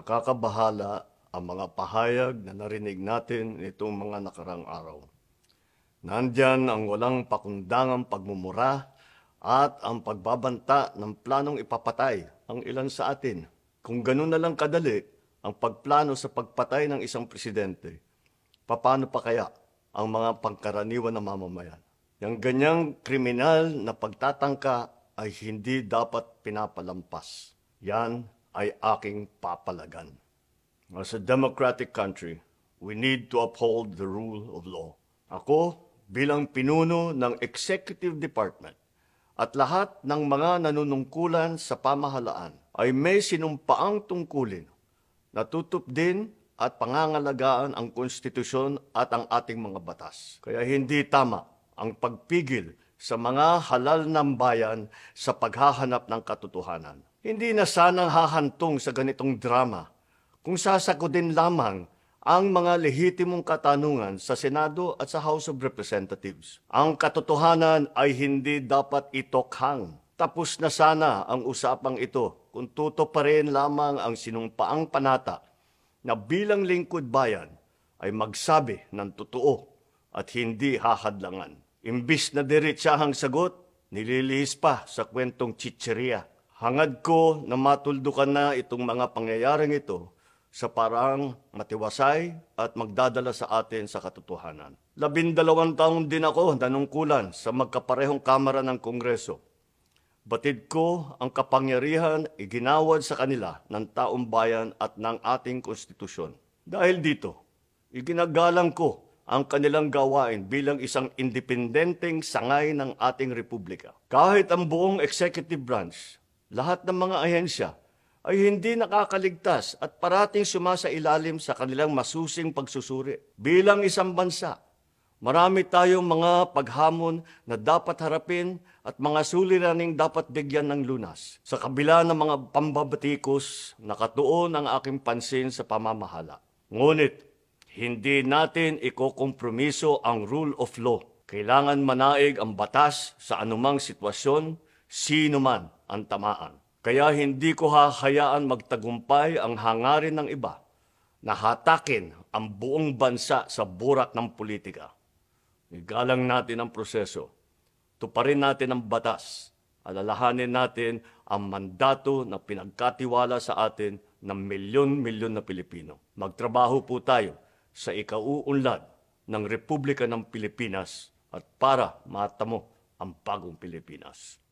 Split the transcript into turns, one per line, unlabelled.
Nakakabahala ang mga pahayag na narinig natin nitong mga nakarang araw. Nandyan ang walang pakundangang pagmumura at ang pagbabanta ng planong ipapatay ang ilan sa atin. Kung ganun na lang kadali ang pagplano sa pagpatay ng isang presidente, paano pa kaya ang mga pangkaraniwan na mamamayan? Yung ganyang kriminal na pagtatangka ay hindi dapat pinapalampas. Yan ay aking papalagan. As a democratic country, we need to uphold the rule of law. Ako, bilang pinuno ng Executive Department at lahat ng mga nanunungkulan sa pamahalaan ay may sinumpaang tungkulin na tutupdin at pangangalagaan ang konstitusyon at ang ating mga batas. Kaya hindi tama ang pagpigil sa mga halal ng bayan sa paghahanap ng katotohanan. Hindi na sanang hahantong sa ganitong drama kung sasagutin lamang ang mga lehitimong katanungan sa Senado at sa House of Representatives. Ang katotohanan ay hindi dapat itokhang. Tapos na sana ang usapang ito kung tutuparin lamang ang sinumpaang panata na bilang lingkod bayan ay magsabi ng totoo at hindi hahadlangan. Imbis na diretsahang sagot, nililihis pa sa kwentong chicheria. Hangad ko na matuldukan na itong mga pangyayaring ito sa parang matiwasay at magdadala sa atin sa katotohanan. 12 taon din ako nanungkulan sa magkaparehong kamara ng Kongreso. Batid ko ang kapangyarihan iginawad sa kanila ng taong bayan at ng ating konstitusyon. Dahil dito, iginagalang ko ang kanilang gawain bilang isang independenteng sangay ng ating republika. Kahit ang buong executive branch, lahat ng mga ahensya ay hindi nakakaligtas at parating sumasailalim sa kanilang masusing pagsusuri. Bilang isang bansa, marami tayong mga paghamon na dapat harapin at mga suliraning dapat bigyan ng lunas. Sa kabila ng mga pambabatikos, nakatuon ang aking pansin sa pamamahala. Ngunit, hindi natin ikokompromiso ang rule of law. Kailangan manaig ang batas sa anumang sitwasyon, sino man ang tamaan. Kaya hindi ko hahayaan magtagumpay ang hangarin ng iba na hatakin ang buong bansa sa burak ng politika. Igalang natin ang proseso. Tuparin natin ang batas. Alalahanin natin ang mandato na pinagkatiwala sa atin ng milyon-milyon na Pilipino. Magtrabaho po tayo sa ikauunlad ng Republika ng Pilipinas at para matamo ang bagong Pilipinas.